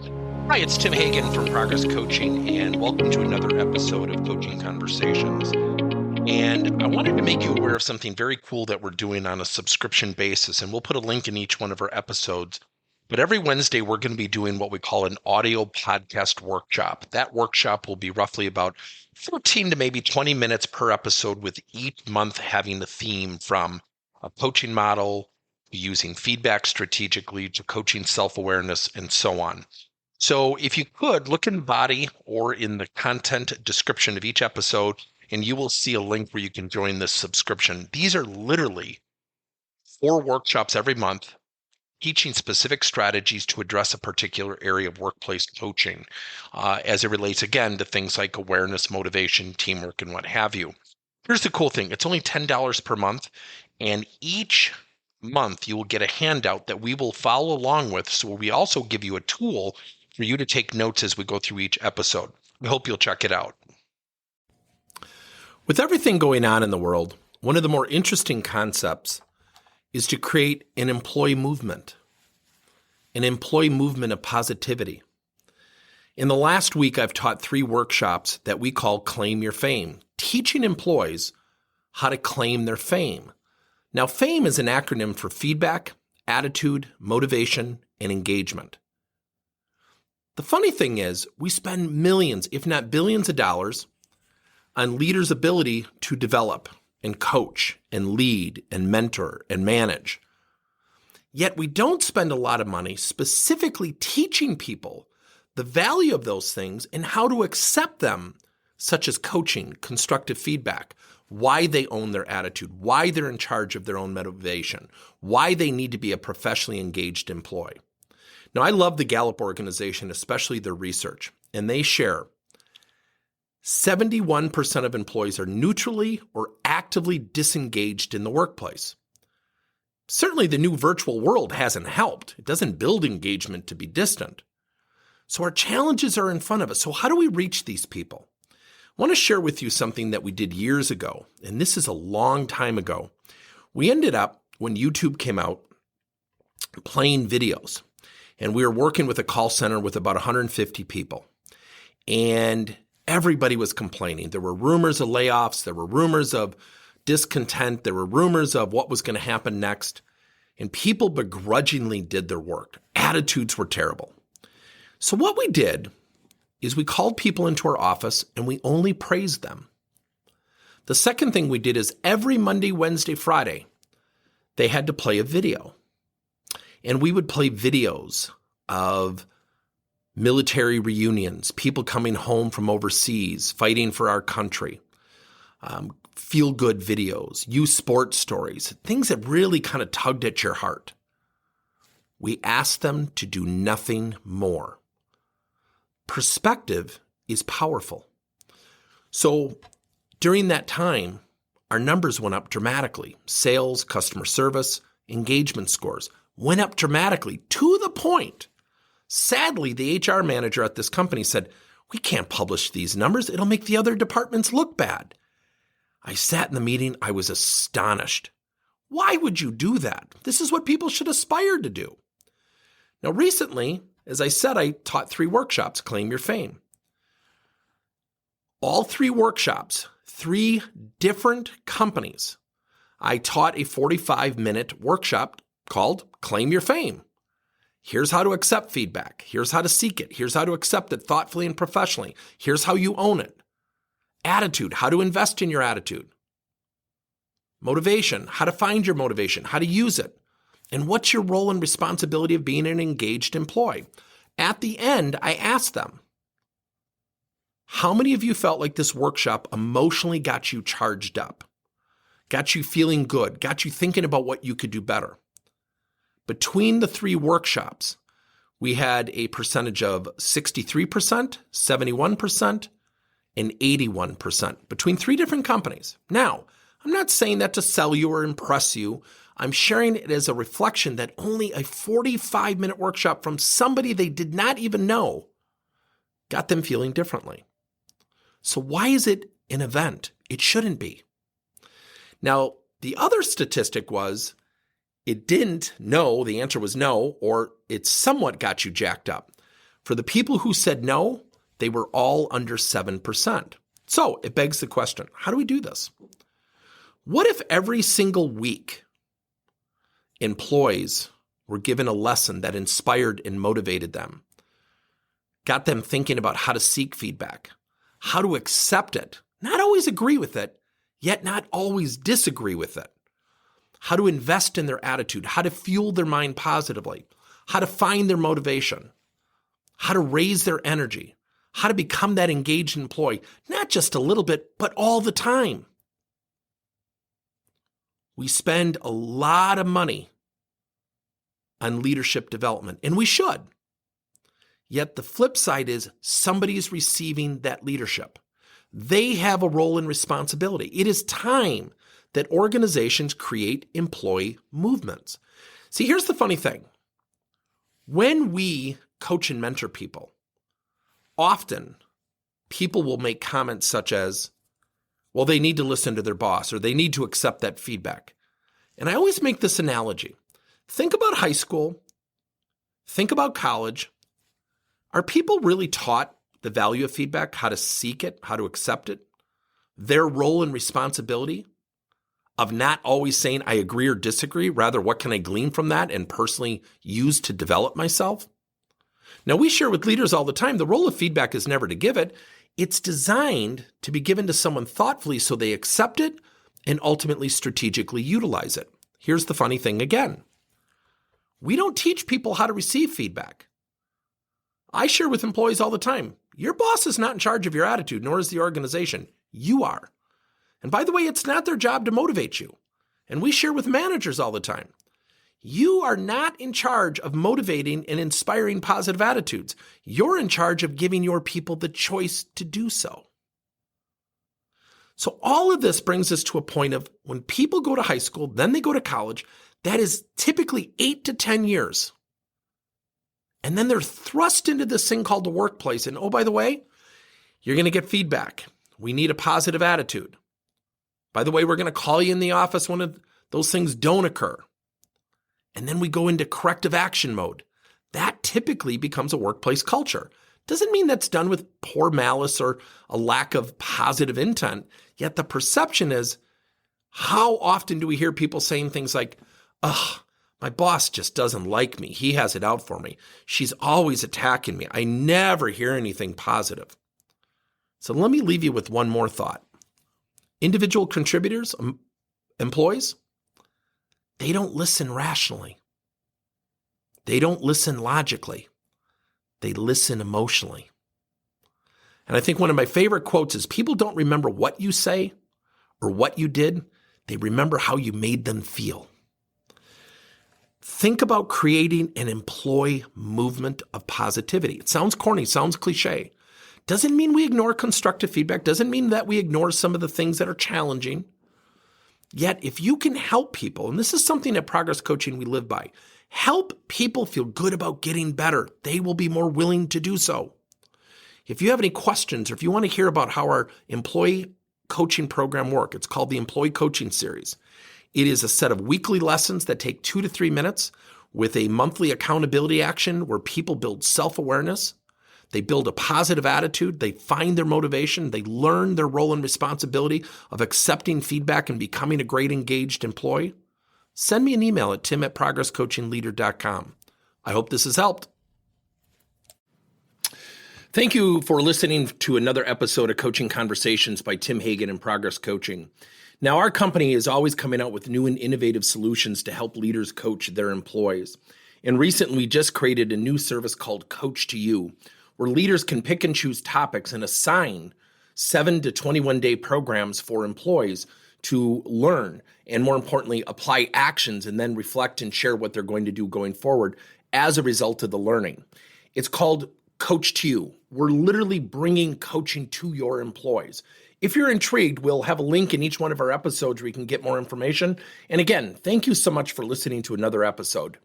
Hi, it's Tim Hagen from Progress Coaching, and welcome to another episode of Coaching Conversations. And I wanted to make you aware of something very cool that we're doing on a subscription basis, and we'll put a link in each one of our episodes. But every Wednesday, we're going to be doing what we call an audio podcast workshop. That workshop will be roughly about 14 to maybe 20 minutes per episode, with each month having a theme from a coaching model, using feedback strategically, to coaching self-awareness, and so on. So if you could look in the body or in the content description of each episode, and you will see a link where you can join this subscription. These are literally 4 workshops every month, teaching specific strategies to address a particular area of workplace coaching, as it relates, again, to things like awareness, motivation, teamwork, and what have you. Here's the cool thing. It's only $10 per month, and each month you will get a handout that we will follow along with. So we also give you a tool for you to take notes as we go through each episode. We hope you'll check it out. With everything going on in the world, one of the more interesting concepts is to create an employee movement of positivity. In the last week, I've taught 3 workshops that we call Claim Your Fame, teaching employees how to claim their fame. Now, FAME is an acronym for feedback, attitude, motivation, and engagement. The funny thing is, we spend millions, if not billions of dollars on leaders' ability to develop and coach and lead and mentor and manage. Yet we don't spend a lot of money specifically teaching people the value of those things and how to accept them, such as coaching, constructive feedback, why they own their attitude, why they're in charge of their own motivation, why they need to be a professionally engaged employee. Now, I love the Gallup organization, especially their research, and they share 71% of employees are neutrally or actively disengaged in the workplace. Certainly, the new virtual world hasn't helped. It doesn't build engagement to be distant. So our challenges are in front of us. So how do we reach these people? I want to share with you something that we did years ago, and this is a long time ago. We ended up, when YouTube came out, playing videos. And we were working with a call center with about 150 people. And everybody was complaining. There were rumors of layoffs. There were rumors of discontent. There were rumors of what was going to happen next. And people begrudgingly did their work. Attitudes were terrible. So what we did is we called people into our office and we only praised them. The second thing we did is every Monday, Wednesday, Friday, they had to play a video. And we would play videos of military reunions, people coming home from overseas, fighting for our country, feel-good videos, youth sports stories, things that really kind of tugged at your heart. We asked them to do nothing more. Perspective is powerful. So during that time, our numbers went up dramatically. Sales, customer service, engagement scores went up dramatically, to the point, sadly, the HR manager at this company said, "We can't publish these numbers. It'll make the other departments look bad." I sat in the meeting. I was astonished. Why would you do that? This is what people should aspire to do. Now, recently, as I said, I taught 3 workshops, Claim Your Fame. All 3 workshops, 3 different companies. I taught a 45-minute workshop called Claim Your Fame. Here's how to accept feedback. Here's how to seek it. Here's how to accept it thoughtfully and professionally. Here's how you own it. Attitude, how to invest in your attitude. Motivation, how to find your motivation, how to use it. And what's your role and responsibility of being an engaged employee? At the end, I asked them, how many of you felt like this workshop emotionally got you charged up, got you feeling good, got you thinking about what you could do better? Between the 3 workshops, we had a percentage of 63%, 71%, and 81% between 3 different companies. Now, I'm not saying that to sell you or impress you. I'm sharing it as a reflection that only a 45-minute workshop from somebody they did not even know got them feeling differently. So why is it an event? It shouldn't be. Now, the other statistic was it didn't, no, the answer was no, or it somewhat got you jacked up. For the people who said no, they were all under 7%. So it begs the question, how do we do this? What if every single week employees were given a lesson that inspired and motivated them, got them thinking about how to seek feedback, how to accept it, not always agree with it, yet not always disagree with it, how to invest in their attitude, how to fuel their mind positively, how to find their motivation, how to raise their energy, how to become that engaged employee, not just a little bit, but all the time. We spend a lot of money on leadership development, and we should. Yet the flip side is somebody's receiving that leadership. They have a role and responsibility. It is time that organizations create employee movements. See, here's the funny thing. When we coach and mentor people, often people will make comments such as, well, they need to listen to their boss or they need to accept that feedback. And I always make this analogy. Think about high school. Think about college. Are people really taught the value of feedback, how to seek it, how to accept it, their role and responsibility of not always saying I agree or disagree, rather what can I glean from that and personally use to develop myself? Now, we share with leaders all the time, the role of feedback is never to give it. It's designed to be given to someone thoughtfully so they accept it and ultimately strategically utilize it. Here's the funny thing again. We don't teach people how to receive feedback. I share with employees all the time, your boss is not in charge of your attitude, nor is the organization. You are. And by the way, it's not their job to motivate you. And we share with managers all the time. You are not in charge of motivating and inspiring positive attitudes. You're in charge of giving your people the choice to do so. So all of this brings us to a point of when people go to high school, then they go to college, that is typically 8 to 10 years. And then they're thrust into this thing called the workplace. And oh, by the way, you're going to get feedback. We need a positive attitude. By the way, we're going to call you in the office when those things don't occur. And then we go into corrective action mode. That typically becomes a workplace culture. Doesn't mean that's done with poor malice or a lack of positive intent. Yet the perception is, how often do we hear people saying things like, ugh, my boss just doesn't like me. He has it out for me. She's always attacking me. I never hear anything positive. So let me leave you with one more thought. Individual contributors, employees, they don't listen rationally. They don't listen logically. They listen emotionally. And I think one of my favorite quotes is, people don't remember what you say or what you did. They remember how you made them feel. Think about creating an employee movement of positivity. It sounds corny, sounds cliche. Doesn't mean we ignore constructive feedback. Doesn't mean that we ignore some of the things that are challenging. Yet, if you can help people, and this is something at Progress Coaching we live by, help people feel good about getting better, they will be more willing to do so. If you have any questions or if you want to hear about how our employee coaching program works, it's called the Employee Coaching Series. It is a set of weekly lessons that take 2 to 3 minutes with a monthly accountability action where people build self-awareness. They build a positive attitude. They find their motivation. They learn their role and responsibility of accepting feedback and becoming a great engaged employee. Send me an email at tim@progresscoachingleader.com. I hope this has helped. Thank you for listening to another episode of Coaching Conversations by Tim Hagen and Progress Coaching. Now, our company is always coming out with new and innovative solutions to help leaders coach their employees. And recently, we just created a new service called Coach to You, where leaders can pick and choose topics and assign 7 to 21-day programs for employees to learn and, more importantly, apply actions and then reflect and share what they're going to do going forward as a result of the learning. It's called Coach to You. We're literally bringing coaching to your employees. If you're intrigued, we'll have a link in each one of our episodes where you can get more information. And again, thank you so much for listening to another episode.